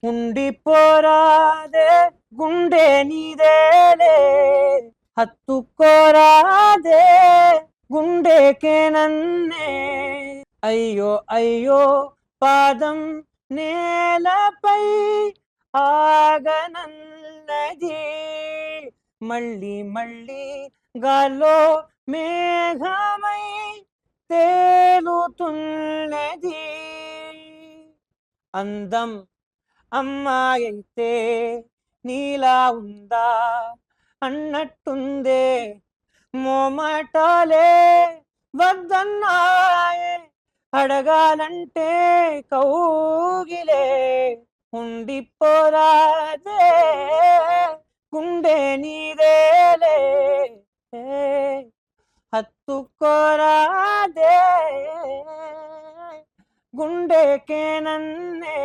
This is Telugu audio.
ఉండిపోరాదే గుండె నీదేలే, హత్తుకోరాదే గుండెకే నన్నే. అయ్యో అయ్యో పాదం నేలపై ఆగనన్నది, మళ్ళీ మళ్ళీ గాల్లో మేఘమై తేలుతున్నది. అందం అమ్మాయైతే నీలా ఉందా అన్నట్టుందే, మోమాటాలే వద్దన్నాయే, అడగాలంటే కౌగిలే. ఉండిపోరాదే గుండె నీదేలే, హత్తుకోరాదే గుండెకే నన్నే.